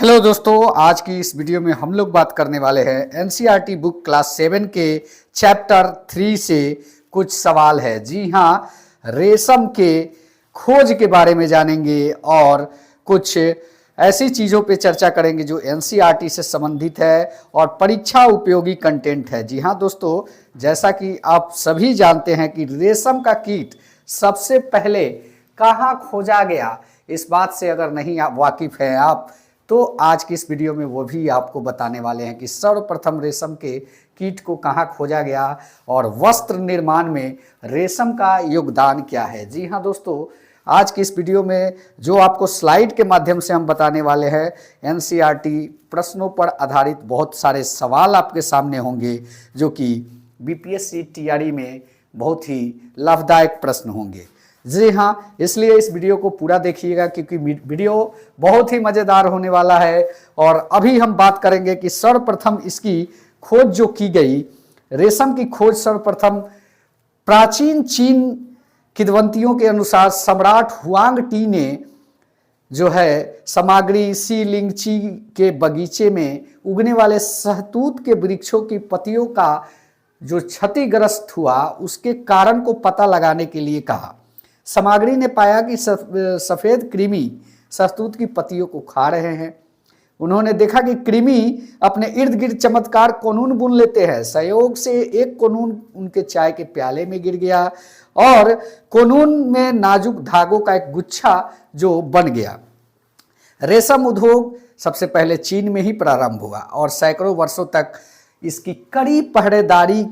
Hello दोस्तों, आज की इस वीडियो में हम लोग बात करने वाले हैं एनसीईआरटी बुक क्लास 7 के चैप्टर 3 से कुछ सवाल है। जी हाँ, रेशम के खोज के बारे में जानेंगे और कुछ ऐसी चीज़ों पे चर्चा करेंगे जो एनसीईआरटी से संबंधित है और परीक्षा उपयोगी कंटेंट है। जी हाँ दोस्तों, जैसा कि आप सभी जानते हैं कि रेशम का कीट सबसे पहले कहाँ खोजा गया, इस बात से अगर नहीं आप वाकिफ हैं आप, तो आज की इस वीडियो में वो भी आपको बताने वाले हैं कि सर्वप्रथम रेशम के कीट को कहाँ खोजा गया और वस्त्र निर्माण में रेशम का योगदान क्या है। जी हाँ दोस्तों, आज की इस वीडियो में जो आपको स्लाइड के माध्यम से हम बताने वाले हैं, एनसीईआरटी प्रश्नों पर आधारित बहुत सारे सवाल आपके सामने होंगे जो कि बीपीएससी टीआरई में बहुत ही लाभदायक प्रश्न होंगे। जी हाँ, इसलिए इस वीडियो को पूरा देखिएगा क्योंकि वीडियो बहुत ही मज़ेदार होने वाला है। और अभी हम बात करेंगे कि सर्वप्रथम इसकी खोज जो की गई, रेशम की खोज सर्वप्रथम प्राचीन चीन किंवदंतियों के अनुसार सम्राट हुआंग टी ने जो है सामग्री सी लिंगची के बगीचे में उगने वाले सहतूत के वृक्षों की पत्तियों का जो क्षतिग्रस्त हुआ उसके कारण को पता लगाने के लिए कहा। सामग्री ने पाया कि सफ़ेद कृमि सहतूत की पत्तियों को खा रहे हैं। उन्होंने देखा कि कृमि अपने इर्द गिर्द चमत्कार कोनून बुन लेते हैं। संयोग से एक कोनून उनके चाय के प्याले में गिर गया और कोनून में नाजुक धागों का एक गुच्छा जो बन गया। रेशम उद्योग सबसे पहले चीन में ही प्रारंभ हुआ और सैकड़ों वर्षों तक इसकी कड़ी पहरेदारी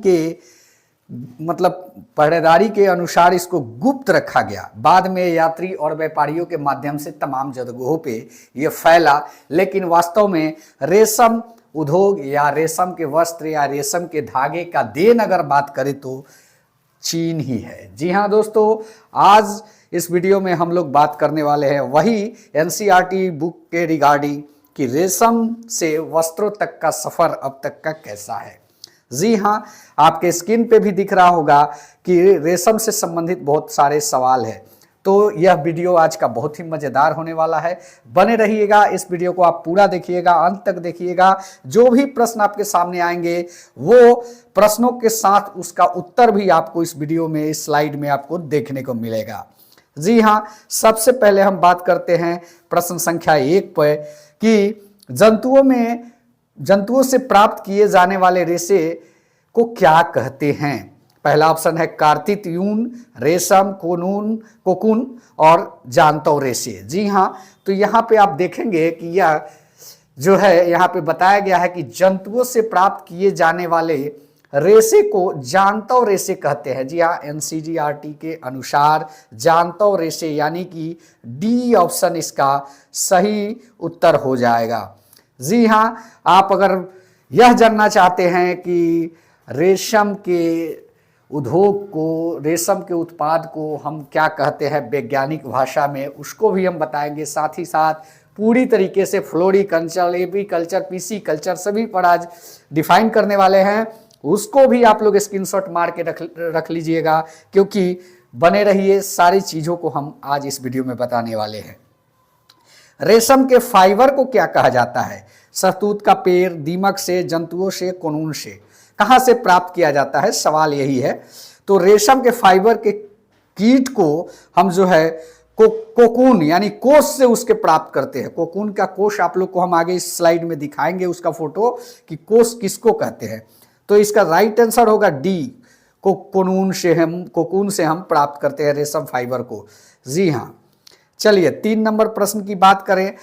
के अनुसार इसको गुप्त रखा गया। बाद में यात्री और व्यापारियों के माध्यम से तमाम जगहों पे ये फैला, लेकिन वास्तव में रेशम उद्योग या रेशम के वस्त्र या रेशम के धागे का देन अगर बात करें तो चीन ही है। जी हाँ दोस्तों, आज इस वीडियो में हम लोग बात करने वाले हैं वही एनसीईआरटी बुक के रिगार्डिंग कि रेशम से वस्त्रों तक का सफ़र अब तक का कैसा है। जी हाँ, आपके स्क्रीन पे भी दिख रहा होगा कि रेशम से संबंधित बहुत सारे सवाल हैं। तो यह वीडियो आज का बहुत ही मज़ेदार होने वाला है। बने रहिएगा, इस वीडियो को आप पूरा देखिएगा, अंत तक देखिएगा। जो भी प्रश्न आपके सामने आएंगे वो प्रश्नों के साथ उसका उत्तर भी आपको इस वीडियो में, इस स्लाइड में आपको देखने को मिलेगा। जी हाँ, सबसे पहले हम बात करते हैं प्रश्न संख्या 1 पर कि जंतुओं से प्राप्त किए जाने वाले रेशे को क्या कहते हैं। पहला ऑप्शन है कार्तिक यून, रेशम, कोकून और जांतव रेशे। जी हाँ, तो यहाँ पे आप देखेंगे कि यह जो है यहाँ पे बताया गया है कि जंतुओं से प्राप्त किए जाने वाले रेशे को जांतव रेशे कहते हैं। जी हाँ, एनसीईआरटी के अनुसार जांतव रेशे यानी कि डी ऑप्शन इसका सही उत्तर हो जाएगा। जी हाँ, आप अगर यह जानना चाहते हैं कि रेशम के उद्योग को, रेशम के उत्पाद को हम क्या कहते हैं वैज्ञानिक भाषा में, उसको भी हम बताएंगे। साथ ही साथ पूरी तरीके से फ्लोरीकल्चर, एपीकल्चर, पीसी कल्चर सभी पर आज डिफाइन करने वाले हैं। उसको भी आप लोग स्क्रीनशॉट मार के रख लीजिएगा क्योंकि बने रहिए, सारी चीज़ों को हम आज इस वीडियो में बताने वाले हैं। रेशम के फाइबर को क्या कहा जाता है? सहतूत का पेड़, दीमक से, जंतुओं से, कोकून से। कहाँ से प्राप्त किया जाता है, सवाल यही है। तो रेशम के फाइबर के कीट को हम जो है कोकून यानी कोश से उसके प्राप्त करते हैं। कोकून का कोश आप लोग को हम आगे इस स्लाइड में दिखाएंगे उसका फोटो कि कोश किसको कहते हैं। तो इसका राइट आंसर होगा डी, कोकून से हम प्राप्त करते हैं रेशम फाइबर को। जी हाँ, चलिए 3 नंबर प्रश्न की बात करें।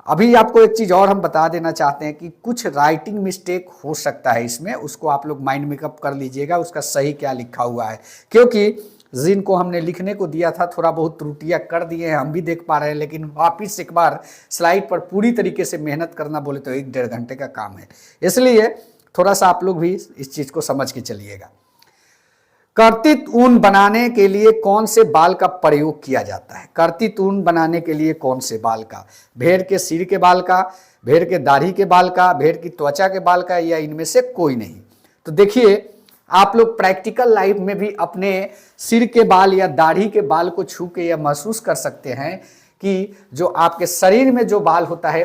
अभी आपको एक चीज़ और हम बता देना चाहते हैं कि कुछ राइटिंग मिस्टेक हो सकता है इसमें, उसको आप लोग माइंड मेकअप कर लीजिएगा उसका सही क्या लिखा हुआ है, क्योंकि जिनको हमने लिखने को दिया था थोड़ा बहुत त्रुटियां कर दिए हैं, हम भी देख पा रहे हैं, लेकिन वापिस एक बार स्लाइड पर पूरी तरीके से मेहनत करना बोले तो 1-1.5 घंटे का काम है। इसलिए थोड़ा सा आप लोग भी इस चीज़ को समझ के चलिएगा। कर्तित ऊन बनाने के लिए कौन से बाल का प्रयोग किया जाता है? कर्तित ऊन बनाने के लिए कौन से बाल का? भेड़ के सिर के बाल का, भेड़ के दाढ़ी के बाल का, भेड़ की त्वचा के बाल का, या इनमें से कोई नहीं? तो देखिए, आप लोग प्रैक्टिकल लाइफ में भी अपने सिर के बाल या दाढ़ी के बाल को छू के यह महसूस कर सकते हैं कि जो आपके शरीर में जो बाल होता है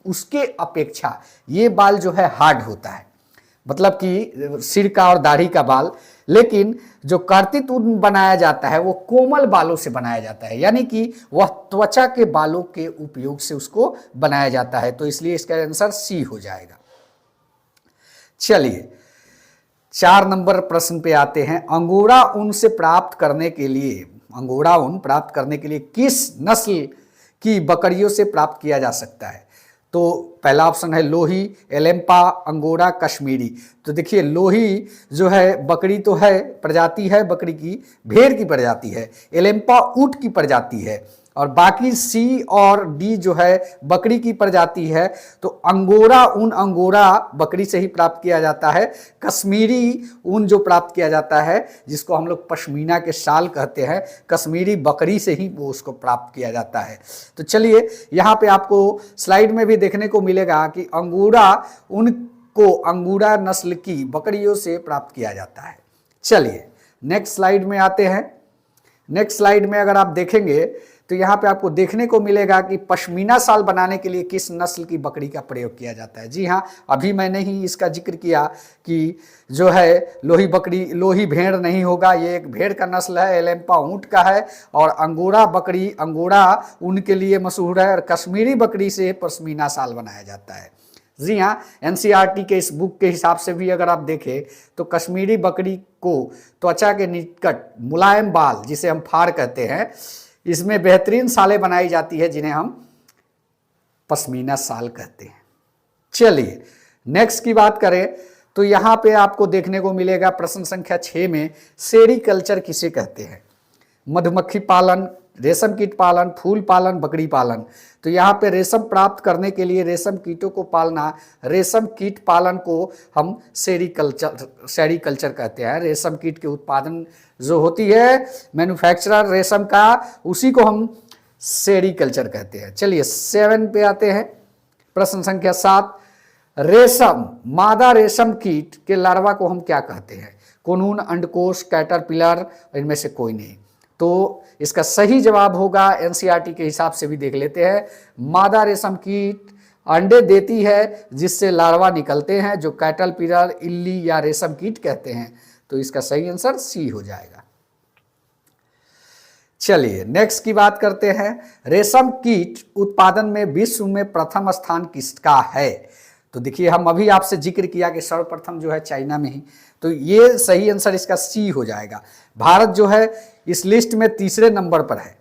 उसके अपेक्षा ये बाल जो है हार्ड होता है, मतलब कि सिर का और दाढ़ी का बाल। लेकिन जो कर्तित ऊन बनाया जाता है वो कोमल बालों से बनाया जाता है, यानी कि वह त्वचा के बालों के उपयोग से उसको बनाया जाता है। तो इसलिए इसका आंसर सी हो जाएगा। चलिए 4 नंबर प्रश्न पे आते हैं। अंगोरा ऊन से प्राप्त करने के लिए, अंगोरा ऊन प्राप्त करने के लिए किस नस्ल की बकरियों से प्राप्त किया जा सकता है? तो पहला ऑप्शन है लोही, एलेम्पा, अंगोरा, कश्मीरी। तो देखिए लोही जो है बकरी तो है, प्रजाति है बकरी की, भेड़ की प्रजाति है। एलेम्पा ऊंट की प्रजाति है और बाकी सी और डी जो है बकरी की प्रजाति है। तो अंगोरा ऊन अंगोरा बकरी से ही प्राप्त किया जाता है। कश्मीरी ऊन जो प्राप्त किया जाता है जिसको हम लोग पश्मीना के शाल कहते हैं, कश्मीरी बकरी से ही वो उसको प्राप्त किया जाता है। तो चलिए यहाँ पे आपको स्लाइड में भी देखने को मिलेगा कि अंगोरा ऊन को अंगोरा नस्ल की बकरियों से प्राप्त किया जाता है। चलिए नेक्स्ट स्लाइड में आते हैं। नेक्स्ट स्लाइड में अगर आप देखेंगे तो यहाँ पे आपको देखने को मिलेगा कि पश्मीना शाल बनाने के लिए किस नस्ल की बकरी का प्रयोग किया जाता है। जी हाँ, अभी मैंने ही इसका जिक्र किया कि जो है लोही बकरी, लोही भेड़ नहीं होगा, ये एक भेड़ का नस्ल है, एलेम्पा ऊंट का है और अंगोरा बकरी अंगोरा ऊन के लिए मशहूर है और कश्मीरी बकरी से पश्मीना शाल बनाया जाता है। जी हाँ, एनसीईआरटी के इस बुक के हिसाब से भी अगर आप देखें तो कश्मीरी बकरी को त्वचा के निकट मुलायम बाल, जिसे हम फाड़ कहते हैं, इसमें बेहतरीन सालें बनाई जाती है जिन्हें हम पश्मीना शाल कहते हैं। चलिए नेक्स्ट की बात करें तो यहाँ पे आपको देखने को मिलेगा प्रश्न संख्या 6 में सेरीकल्चर किसे कहते हैं? मधुमक्खी पालन, रेशम कीट पालन, फूल पालन, बकरी पालन। तो यहाँ पे रेशम प्राप्त करने के लिए रेशम कीटों को पालना, रेशम कीट पालन को हम सेरीकल्चर कहते हैं। रेशम कीट के उत्पादन जो होती है मैन्युफैक्चरर रेशम का, उसी को हम सेरीकल्चर कहते हैं। चलिए 7 पे आते हैं। प्रश्न संख्या 7, रेशम, मादा रेशम कीट के लार्वा को हम क्या कहते हैं? कोनून, अंडकोश, कैटरपिलर, इनमें से कोई नहीं। तो इसका सही जवाब होगा, एनसीईआरटी के हिसाब से भी देख लेते हैं, मादा रेशम कीट अंडे देती है जिससे लार्वा निकलते हैं, जो कैटरपिलर, इल्ली या रेशम कीट कहते हैं। तो इसका सही आंसर सी हो जाएगा। चलिए नेक्स्ट की बात करते हैं। रेशम कीट उत्पादन में विश्व में प्रथम स्थान किसका है? तो देखिए हम अभी आपसे जिक्र किया कि सर्वप्रथम जो है चाइना में ही, तो ये सही आंसर इसका सी हो जाएगा। भारत जो है इस लिस्ट में तीसरे नंबर पर है।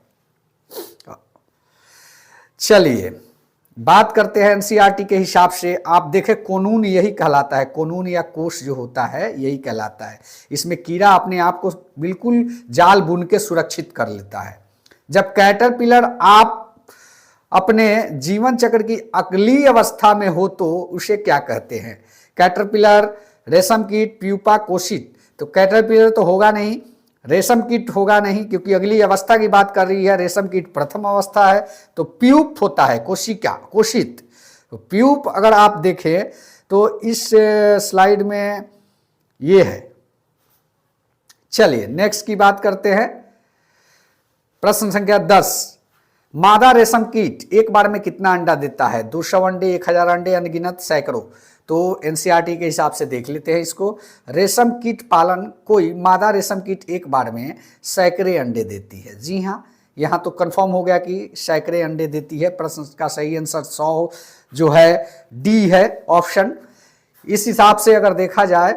चलिए बात करते हैं एनसीईआरटी के हिसाब से। आप देखें कोनून यही कहलाता है, कोनून या कोश जो होता है यही कहलाता है। इसमें कीड़ा अपने आप को बिल्कुल जाल बुन के सुरक्षित कर लेता है। जब कैटरपिलर आप अपने जीवन चक्र की अगली अवस्था में हो तो उसे क्या कहते हैं? कैटरपिलर, रेशम कीट, प्यूपा, कोशित। तो कैटरपिलर तो होगा नहीं, रेशम कीट होगा नहीं, क्योंकि अगली अवस्था की बात कर रही है। रेशम कीट प्रथम अवस्था है, तो प्यूप होता है, कोशिका, कोशित। तो प्यूप अगर आप देखें तो इस स्लाइड में ये है। चलिए नेक्स्ट की बात करते हैं। प्रश्न संख्या 10, मादा रेशम कीट एक बार में कितना अंडा देता है? 200 अंडे, 1000 अंडे, अनगिनत, सैकड़ों। तो एनसीईआरटी के हिसाब से देख लेते हैं इसको। रेशम कीट पालन, कोई मादा रेशम कीट एक बार में सैकड़े अंडे देती है। जी हाँ, यहाँ तो कंफर्म हो गया कि सैकड़े अंडे देती है। प्रश्न का सही आंसर 100 जो है डी है ऑप्शन। इस हिसाब से अगर देखा जाए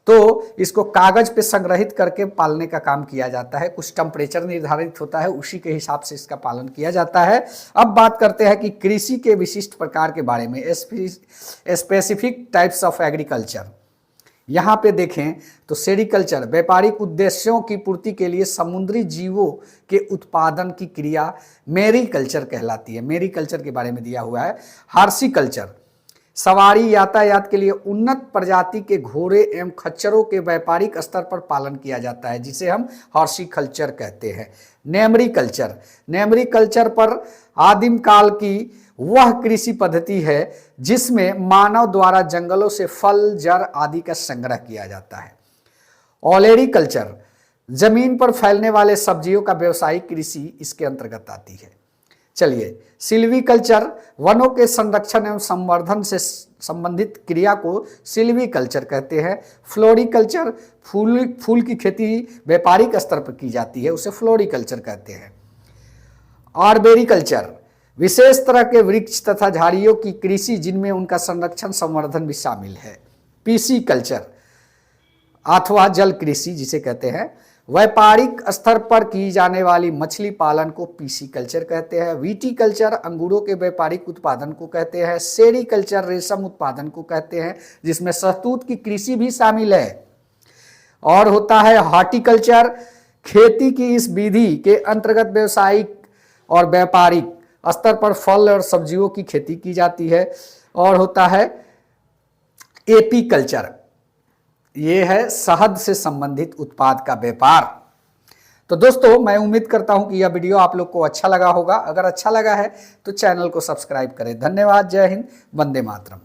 तो इसको कागज पे संग्रहित करके पालने का काम किया जाता है। कुछ टेम्परेचर निर्धारित होता है, उसी के हिसाब से इसका पालन किया जाता है। अब बात करते हैं कि कृषि के विशिष्ट प्रकार के बारे में, स्पेसिफिक टाइप्स ऑफ एग्रीकल्चर। यहाँ पे देखें तो सेरीकल्चर व्यापारिक उद्देश्यों की पूर्ति के लिए समुद्री जीवों के उत्पादन की क्रिया मैरीकल्चर कहलाती है। मैरीकल्चर के बारे में दिया हुआ है। हार्सिकल्चर, सवारी यातायात के लिए उन्नत प्रजाति के घोड़े एवं खच्चरों के व्यापारिक स्तर पर पालन किया जाता है, जिसे हम हॉर्टिकल्चर कहते हैं। नेमरीकल्चर, नेमरीकल्चर पर आदिम काल की वह कृषि पद्धति है जिसमें मानव द्वारा जंगलों से फल, जड़ आदि का संग्रह किया जाता है। ओलेरीकल्चर, जमीन पर फैलने वाले सब्जियों का व्यवसायिक कृषि इसके अंतर्गत आती है। चलिए, सिल्वीकल्चर वनों के संरक्षण एवं संवर्धन से संबंधित क्रिया को सिल्वीकल्चर कहते हैं। फ्लोरिकल्चर फूल की खेती व्यापारिक स्तर पर की जाती है, उसे फ्लोरिकल्चर कहते हैं। आर्बेरिकल्चर विशेष तरह के वृक्ष तथा झाड़ियों की कृषि जिनमें उनका संरक्षण संवर्धन भी शामिल है। पीसीकल्चर अथवा जल कृषि जिसे कहते हैं, व्यापारिक स्तर पर की जाने वाली मछली पालन को पीसीकल्चर कहते हैं। विटीकल्चर अंगूरों के व्यापारिक उत्पादन को कहते हैं। सेरीकल्चर रेशम उत्पादन को कहते हैं, जिसमें शहतूत की कृषि भी शामिल है। और होता है हॉर्टिकल्चर, खेती की इस विधि के अंतर्गत व्यावसायिक और व्यापारिक स्तर पर फल और सब्जियों की खेती की जाती है। और होता है एपीकल्चर, ये है शहद से संबंधित उत्पाद का व्यापार। तो दोस्तों, मैं उम्मीद करता हूं कि यह वीडियो आप लोग को अच्छा लगा होगा। अगर अच्छा लगा है तो चैनल को सब्सक्राइब करें। धन्यवाद। जय हिंद। वंदे मातरम।